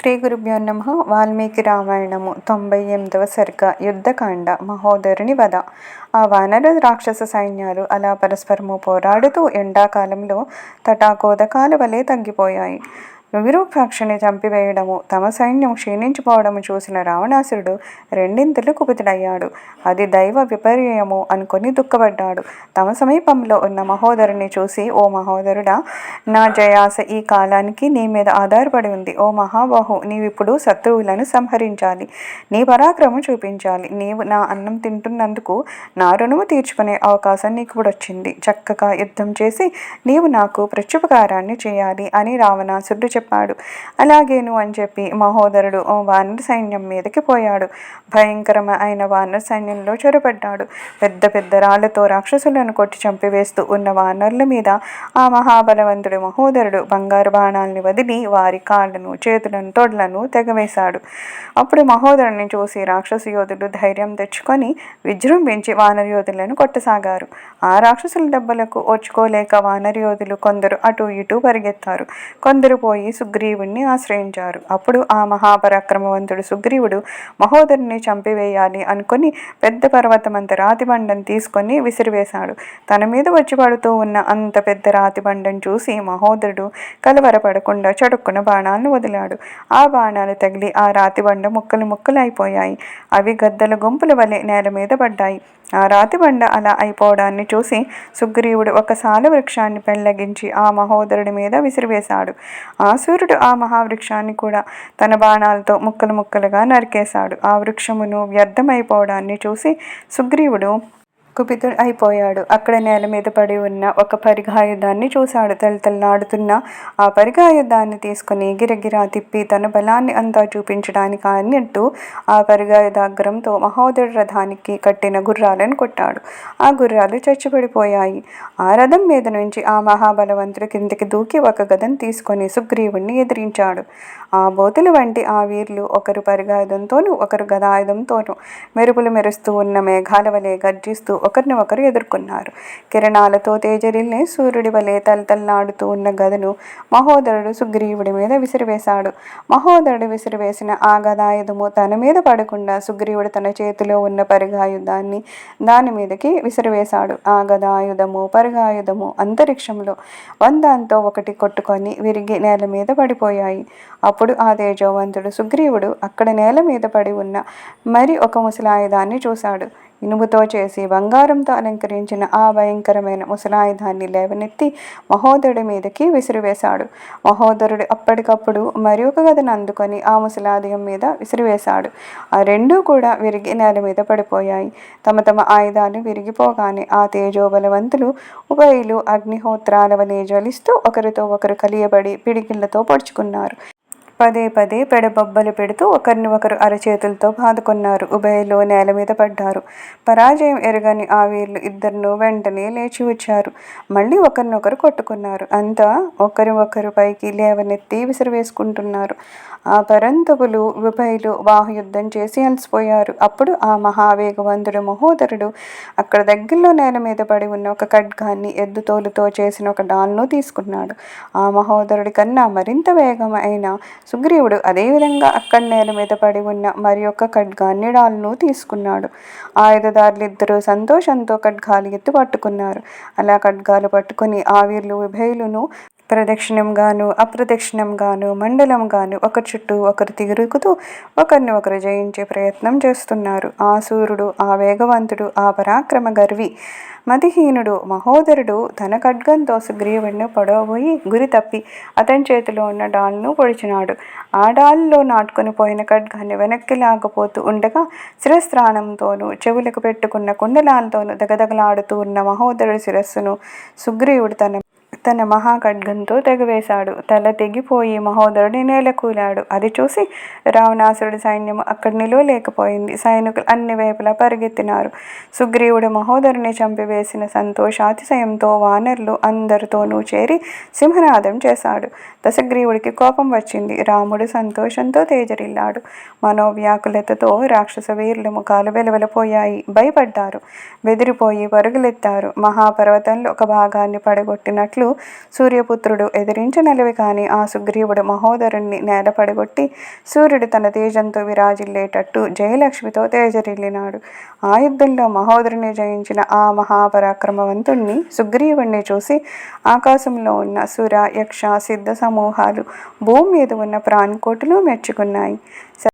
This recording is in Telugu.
శ్రీ గురుభ్యో నమః. వాల్మీకి రామాయణము 98వ సర్గ. యుద్ధకాండ. మహోదరుని వధ. ఆ వానర రాక్షస సైన్యాలు అలా పరస్పరము పోరాడుతూ ఎండాకాలంలో తటాకోదకాల వలె తగ్గిపోయాయి. విరూపాక్షుని చంపివేయడము, తమ సైన్యం క్షీణించిపోవడము చూసిన రావణాసురుడు రెండింతలు కుపితుడయ్యాడు. అది దైవ విపర్యయము అనుకొని దుఃఖపడ్డాడు. తమ సమీపంలో ఉన్న మహోదరుని చూసి, ఓ మహోదరుడా, నా జయాస ఈ కాలానికి నీ మీద ఆధారపడి ఉంది. ఓ మహాబాహు, నీవిప్పుడు శత్రువులను సంహరించాలి, నీ పరాక్రమం చూపించాలి. నీవు నా అన్నం తింటున్నందుకు నా రుణము తీర్చుకునే అవకాశం నీకు ఇప్పుడు వచ్చింది. చక్కగా యుద్ధం చేసి నీవు నాకు ప్రత్యుపకారాన్ని చేయాలి అని రావణాసురుడు చెప్పాడు. అలాగేను అని చెప్పి మహోదరుడు వానర సైన్యం మీదకి పోయాడు. భయంకరమైన వానర సైన్యంలో చొరబడ్డాడు. పెద్ద పెద్ద రాళ్లతో రాక్షసులను కొట్టి చంపివేస్తూ ఉన్న వానరుల మీద ఆ మహాబలవంతుడు మహోదరుడు బంగారు బాణాలని వదిలి వారి కాళ్లను, చేతులను, తొడలను తెగవేశాడు. అప్పుడు మహోదరుని చూసి రాక్షస యోధులు ధైర్యం తెచ్చుకొని విజృంభించి వానర యోధులను కొట్టసాగారు. ఆ రాక్షసుల దెబ్బలకు ఓర్చుకోలేక వానర యోధులు కొందరు అటు ఇటు పరిగెత్తారు. కొందరు పోయి సుగ్రీవుణ్ణి ఆశ్రయించారు. అప్పుడు ఆ మహాపరాక్రమవంతుడు సుగ్రీవుడు మహోదరుని చంపివేయాలి అనుకుని పెద్ద పర్వతమంత రాతిబండను తీసుకొని విసిరివేశాడు. తన మీద వచ్చి పడుతూ ఉన్న అంత పెద్ద రాతిబండను చూసి మహోదరుడు కలవరపడకుండా చటుక్కున బాణాలను వదిలాడు. ఆ బాణాలు తగిలి ఆ రాతిబండ ముక్కలు ముక్కలు అయిపోయాయి. అవి గద్దల గుంపుల వలె నేల మీద పడ్డాయి. ఆ రాతిబండ అలా అయిపోవడాన్ని చూసి సుగ్రీవుడు ఒక సాల వృక్షాన్ని పెళ్లగించి ఆ మహోదరుడి మీద విసిరివేశాడు. ఆ సూర్యుడు ఆ మహావృక్షాన్ని కూడా తన బాణాలతో ముక్కలు ముక్కలుగా నరికేశాడు. ఆ వృక్షమును వ్యర్థమైపోవడాన్ని చూసి సుగ్రీవుడు కుపితుడు అయిపోయాడు. అక్కడ నేల మీద పడి ఉన్న ఒక పరిఘాయుధాన్ని చూశాడు. తలతల్లాడుతున్న ఆ పరిఘాయుధాన్ని తీసుకుని గిరగిరా తిప్పి తన బలాన్ని అంతా చూపించడానికి అన్నట్టు ఆ పరిఘాయుధాగ్రంతో మహోదరుడి రథానికి కట్టిన గుర్రాలను కొట్టాడు. ఆ గుర్రాలు చచ్చిపడిపోయాయి. ఆ రథం మీద నుంచి ఆ మహాబలవంతుడు కిందకి దూకి ఒక గదను తీసుకొని సుగ్రీవుణ్ణి ఎదిరించాడు. ఆ బోతుల వంటి ఆ వీర్లు ఒకరు పరిఘాయుధంతోనూ ఒకరు గదాయుధంతోనూ మెరుపులు మెరుస్తూ ఉన్న మేఘాల వలె గర్జిస్తూ ఒకరిని ఒకరు ఎదుర్కొన్నారు. కిరణాలతో తేజరిల్లే సూర్యుడి వలె తలతల్లాడుతూ ఉన్న గదను మహోదరుడు సుగ్రీవుడి మీద విసిరివేశాడు. మహోదరుడు విసిరివేసిన ఆ గదాయుధము తన మీద పడకుండా సుగ్రీవుడు తన చేతిలో ఉన్న పరిఘాయుధాన్ని దాని మీదకి విసిరివేశాడు. ఆ గదాయుధము పరిఘాయుధము అంతరిక్షంలో వందాంతో ఒకటి కొట్టుకొని విరిగి నేల మీద పడిపోయాయి. అప్పుడు ఆ తేజోవంతుడు సుగ్రీవుడు అక్కడ నేల మీద పడి ఉన్న మరి ఒక ముసలాయుధాన్ని చూశాడు. ఇనుముతో చేసి బంగారంతో అలంకరించిన ఆ భయంకరమైన ముసలాయుధాన్ని లేవనెత్తి మహోదరుడి మీదకి విసిరివేశాడు. మహోదరుడు అప్పటికప్పుడు మరి ఒక గదను అందుకొని ఆ ముసలాయుధం మీద విసిరివేశాడు. ఆ రెండూ కూడా విరిగి నేల మీద పడిపోయాయి. తమ తమ ఆయుధాలు విరిగిపోగానే ఆ తేజోబలవంతులు ఉభయులు అగ్నిహోత్రాల వలె జ్వలిస్తూ ఒకరితో ఒకరు కలియబడి పిడికిళ్లతో పొడుచుకున్నారు. పదే పదే పెడబొబ్బలు పెడుతూ ఒకరిని ఒకరు అరచేతులతో బాదుకున్నారు. ఉభయలు నేల మీద పడ్డారు. పరాజయం ఎరగని ఆ వీర్లు ఇద్దరును వెంటనే లేచి వచ్చారు. మళ్ళీ ఒకరినొకరు కొట్టుకున్నారు. అంతా ఒకరి ఒకరు పైకి లేవనెత్తి విసిరివేసుకుంటున్నారు. ఆ పరంతపులు ఉభయలు బాహుయుద్ధం చేసి అలసిపోయారు. అప్పుడు ఆ మహావేగవంతుడు మహోదరుడు అక్కడ దగ్గరలో నేల మీద పడి ఉన్న ఒక ఖడ్గాన్ని ఎద్దుతోలుతో చేసిన ఒక డాల్ను తీసుకున్నాడు. ఆ మహోదరుడి కన్నా మరింత వేగం అయిన సుగ్రీవుడు అదేవిధంగా అక్కడ నేల మీద పడి ఉన్న మరి యొక్క ఖడ్గాన్ని డాల్ను తీసుకున్నాడు. ఆయుధదారులిద్దరూ సంతోషంతో ఖడ్గాలు ఎత్తి పట్టుకున్నారు. అలా ఖడ్గాలు పట్టుకుని ఆ వీర్లు ఉభయులను ప్రదక్షిణంగాను అప్రదక్షిణంగాను మండలంగాను ఒకరి చుట్టూ ఒకరు తిరుగుతూ ఒకరిని ఒకరు జయించే ప్రయత్నం చేస్తున్నారు. ఆ సూర్యుడు, ఆ వేగవంతుడు, ఆ పరాక్రమ గర్వి మతిహీనుడు మహోదరుడు తన ఖడ్గంతో సుగ్రీవుడిని పొడవబోయి గురి తప్పి అతని చేతిలో ఉన్న డాల్ను పొడిచినాడు. ఆ డాల్లో నాటుకొని పోయిన ఖడ్గాన్ని వెనక్కి లాగపోతూ ఉండగా శిరస్త్రాణంతోనూ చెవులకు పెట్టుకున్న కుండలాలతోనూ దగదగలాడుతూ ఉన్న మహోదరుడి శిరస్సును సుగ్రీవుడు తన మహాఖడ్గంతో తెగవేశాడు. తల తెగిపోయి మహోదరుడి నేలకూలాడు. అది చూసి రావణాసురుడి సైన్యం అక్కడ నిలువలేకపోయింది. సైనికులు అన్ని వైపులా పరిగెత్తినారు. సుగ్రీవుడు మహోదరుని చంపివేసిన సంతోషాతిశయంతో వానరులు అందరితోనూ చేరి సింహనాదం చేశాడు. దశగ్రీవుడికి కోపం వచ్చింది. రాముడు సంతోషంతో తేజరిల్లాడు. మనోవ్యాకులతతో రాక్షస వీరుల ముఖాలు వెలవెలపోయాయి. భయపడ్డారు, బెదిరిపోయి పరుగులెత్తారు. మహాపర్వతంలో ఒక భాగాన్ని పడగొట్టినట్లు సూర్యపుత్రుడు ఎదిరించనలివి కాని ఆ సుగ్రీవుడు మహోదరుణ్ణి నేలపడగొట్టి సూర్యుడు తన తేజంతో విరాజిల్లేటట్టు జయలక్ష్మితో తేజరిల్లినాడు. ఆ యుద్ధంలో మహోదరుని జయించిన ఆ మహాపరాక్రమవంతుణ్ణి సుగ్రీవుణ్ణి చూసి ఆకాశంలో ఉన్న సుర, యక్ష, సిద్ధ సమూహాలు, భూమి మీద ఉన్న ప్రాణికోటులు మెచ్చుకున్నాయి.